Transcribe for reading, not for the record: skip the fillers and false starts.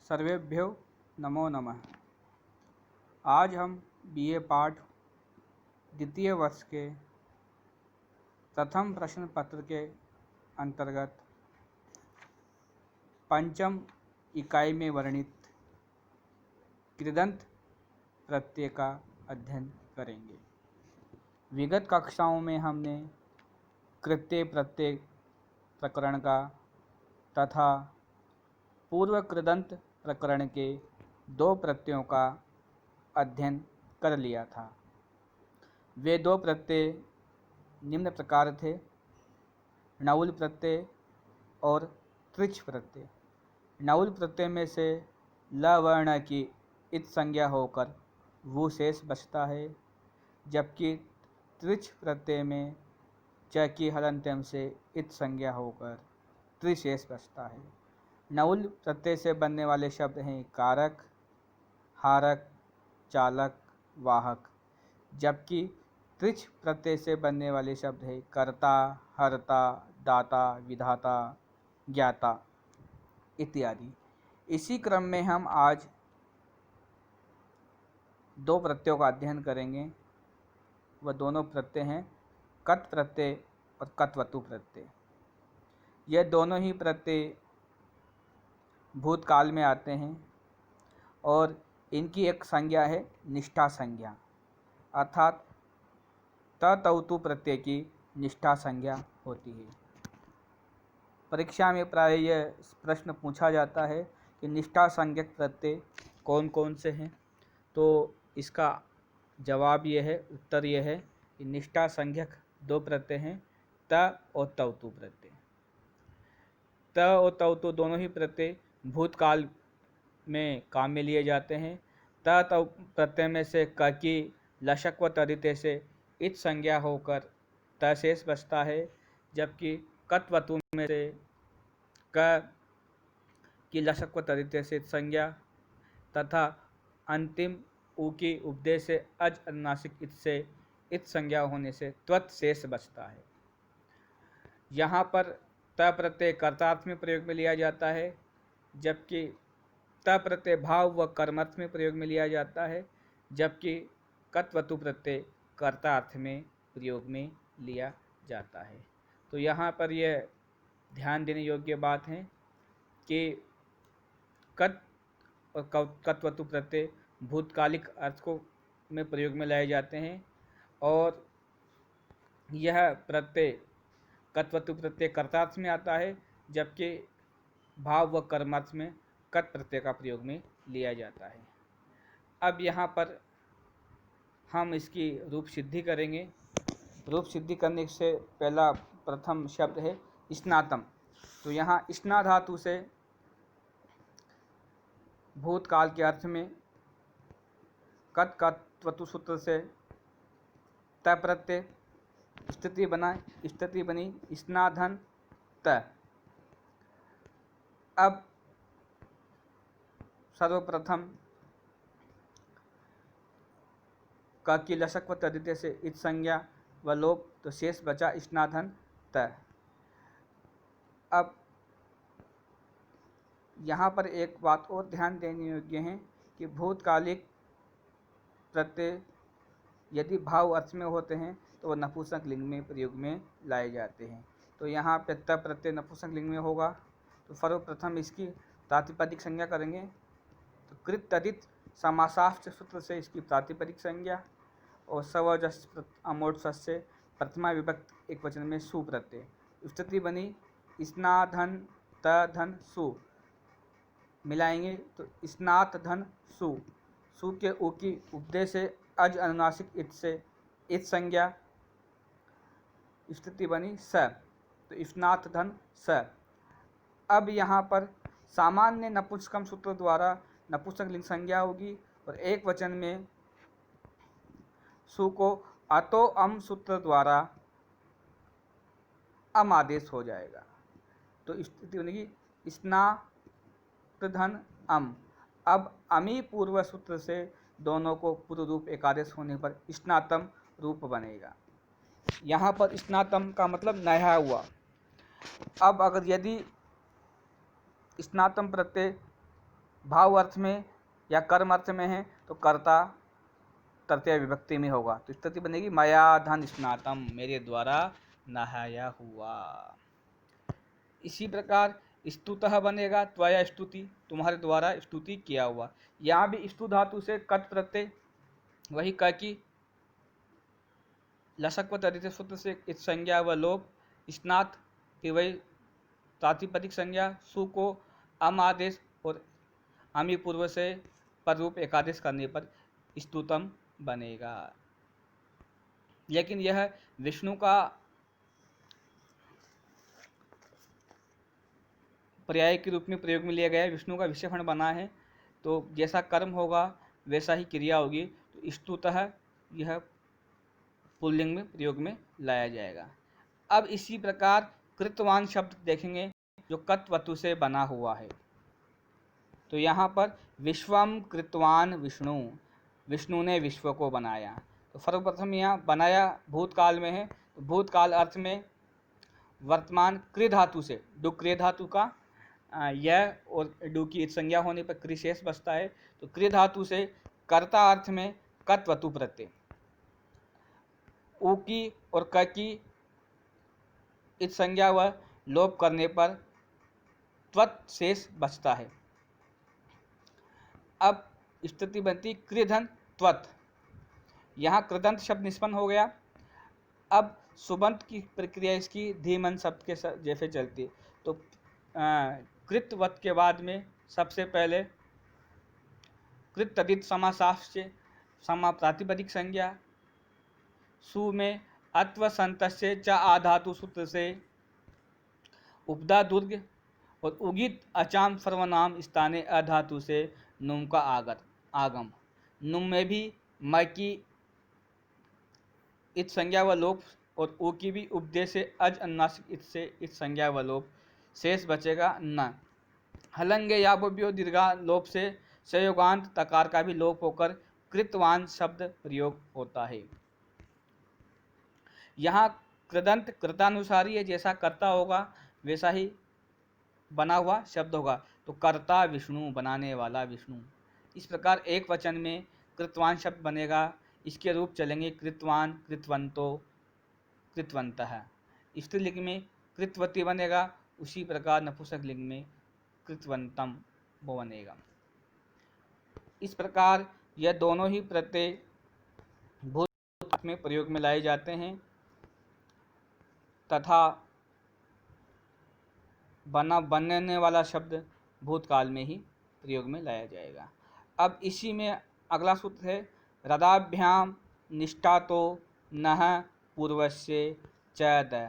सर्वेभ्यो नमो नमः। आज हम बीए पाठ द्वितीय वर्ष के प्रथम प्रश्न पत्र के अंतर्गत पंचम इकाई में वर्णित कृदंत प्रत्यय का अध्ययन करेंगे। विगत कक्षाओं में हमने कृत्य प्रत्यय प्रकरण का तथा पूर्व कृदंत प्रकरण के दो प्रत्ययों का अध्ययन कर लिया था। वे दो प्रत्यय निम्न प्रकार थे: णौल प्रत्यय और त्रिच प्रत्यय। णौल प्रत्यय में से ल वर्ण की इत संज्ञा होकर वु शेष बचता है, जबकि त्रिच प्रत्यय में च की हलंत्यम से इत संज्ञा होकर त्रिशेष बचता है। णौल प्रत्यय से बनने वाले शब्द हैं कारक, हारक, चालक, वाहक, जबकि त्रिच प्रत्यय से बनने वाले शब्द हैं कर्ता, हर्ता, दाता, विधाता, ज्ञाता इत्यादि। इसी क्रम में हम आज दो प्रत्ययों का अध्ययन करेंगे। वह दोनों प्रत्यय हैं कत प्रत्यय और कत्वतु प्रत्यय। यह दोनों ही प्रत्यय भूतकाल में आते हैं और इनकी एक संज्ञा है निष्ठा संज्ञा, अर्थात ततौतु प्रत्यय की निष्ठा संज्ञा होती है। परीक्षा में प्राय यह प्रश्न पूछा जाता है कि निष्ठा संज्ञक प्रत्यय कौन कौन से हैं। तो इसका जवाब यह है, उत्तर यह है कि निष्ठा संज्ञक दो प्रत्यय हैं, त और तौतु प्रत्यय। त और तौतु दोनों ही प्रत्यय भूतकाल में काम में लिए जाते हैं। त प्रत्यय में से क की लशक व तदिते से इत संज्ञा होकर त शेष बचता है, जबकि कत्वतु में से क की लशक व तदिते से इत संज्ञा तथा अंतिम उ की उपदेश से अज अनुनासिक इत से इत संज्ञा होने से त्वत शेष बचता है। यहाँ पर त प्रत्यय कर्तार्थ में प्रयोग में लिया जाता है, जबकि त प्रत्यय भाव व कर्मार्थ में प्रयोग में लिया जाता है, जबकि कत्वतु प्रत्यय कर्तार्थ में प्रयोग में लिया जाता है। तो यहाँ पर यह ध्यान देने योग्य बात है कि कत और कत्वतु प्रत्यय भूतकालिक अर्थ को में प्रयोग में लाए जाते हैं और यह प्रत्यय कत्वतु प्रत्यय कर्तार्थ में आता है, जबकि भाव व कर्मार्थ में कत प्रत्यय का प्रयोग में लिया जाता है। अब यहाँ पर हम इसकी रूप सिद्धि करेंगे। रूप सिद्धि करने से पहला प्रथम शब्द है स्नातम। तो यहाँ स्ना धातु से भूतकाल के अर्थ में कत कत्वतु सूत्र से त प्रत्यय स्थिति बनी स्नाधन त। अब सर्वप्रथम क की लशक व तदिते से इत संज्ञा व लोप, तो शेष बचा स्नाधन त। अब यहाँ पर एक बात और ध्यान देने योग्य है कि भूतकालिक प्रत्यय यदि भाव अर्थ में होते हैं तो वह नपुंसक लिंग में प्रयोग में लाए जाते हैं। तो यहाँ पे त प्रत्यय नपुंसक लिंग में होगा। तो सर्वप्रथम इसकी प्रातिपदिक संज्ञा करेंगे। तो कृत तदित समासाश्च सूत्र से इसकी प्रातिपदिक संज्ञा और सवजस अमोट से प्रथमा विभक्त एक वचन में सु प्रत्यय। स्थिति बनी स्नाधन त धन सु, मिलाएंगे तो स्नात धन सु। सु के उ की उपदेश से अज अनुनासिक इत से इत संज्ञा, स्थिति बनी स, तो स्नात धन स। अब यहाँ पर सामान्य नपुंसकम सूत्र द्वारा नपुंसक लिंग संज्ञा होगी और एक वचन में सु को अतो अम सूत्र द्वारा अम आदेश हो जाएगा। तो स्थिति बनेगी स्नात धन अम। अब अमी पूर्व सूत्र से दोनों को पूर्व रूप एकादेश होने पर स्नातम रूप बनेगा। यहाँ पर स्नातम का मतलब नया हुआ। अब अगर यदि स्नातम प्रत्यय भाव अर्थ में या कर्म अर्थ में है तो कर्ता तृतीय विभक्ति में होगा, तो स्थिति बनेगी मया धन स्नातम, मेरे द्वारा नहाया हुआ। इसी प्रकार स्तुतः बनेगा त्वया स्तुति, तुम्हारे द्वारा स्तुति किया हुआ। यहाँ भी स्तु धातु से कट प्रत्यय, वही क की लसक व तदित सूत्र से इत संज्ञा व लोप, स्नात की वही प्रातिपदिक संज्ञा, सु को अम आदेश और अमी पूर्व से पर रूप एकादेश करने पर स्तुतम बनेगा। लेकिन यह विष्णु का पर्याय के रूप में प्रयोग में लिया गया है, विष्णु का विशेषण बना है, तो जैसा कर्म होगा वैसा ही क्रिया होगी, तो स्तुतः यह पुल्लिंग में प्रयोग में लाया जाएगा। अब इसी प्रकार कृतवान शब्द देखेंगे जो कत्वतु से बना हुआ है, तो यहाँ पर विश्वम कृतवान विष्णु, विष्णु ने विश्व को बनाया। तो सर्वप्रथम यहाँ बनाया भूतकाल में है, तो भूतकाल अर्थ में वर्तमान कृ धातु से, डु क्रिय धातु का यह और डु की संज्ञा होने पर कृ शेष बचता है, तो कृ धातु से कर्ता अर्थ में कत्वतु प्रत्यय, उ की और क की इत संज्ञा व लोप करने पर त्वत शेष बचता है। अब स्थिति बनती कृधन त्वत, यहाँ कृदंत शब्द निष्पन्न हो गया। अब सुबंत की प्रक्रिया इसकी धीमन शब्द के जैसे चलती है, तो कृतवत के बाद में सबसे पहले कृत तदित समासास्य समा प्रातिपदिक संज्ञा, सु में अत्व संतस्य च आधातु सूत्र से उपदा दुर्ग और उगित अचाम सर्वनाम स्थाने अधातु से नुम का आगम, नुम में भी म की इत संज्ञा व लोप और उ की भी उपदेश से अज अन्नासिक इत से इत संज्ञा व लोप, शेष बचेगा न। हलंगे याबोब्यो दीर्घा लोप से संयोगांत तकार का भी लोप होकर कृतवान शब्द प्रयोग होता है। यहाँ कृदंत कृतानुसारी है, जैसा कर्ता होगा वैसा ही बना हुआ शब्द होगा, तो कर्ता विष्णु, बनाने वाला विष्णु। इस प्रकार एक वचन में कृतवान शब्द बनेगा। इसके रूप चलेंगे कृतवान, कृतवंतो, कृतवंतः। स्त्रीलिंग में कृतवती बनेगा, उसी प्रकार नपुंसक लिंग में कृतवंतम बनेगा। इस प्रकार यह दोनों ही प्रत्यय भूत में प्रयोग में लाए जाते हैं तथा बनने वाला शब्द भूतकाल में ही प्रयोग में लाया जाएगा। अब इसी में अगला सूत्र है रदाभ्याम निष्ठा तो नः पूर्वस्य च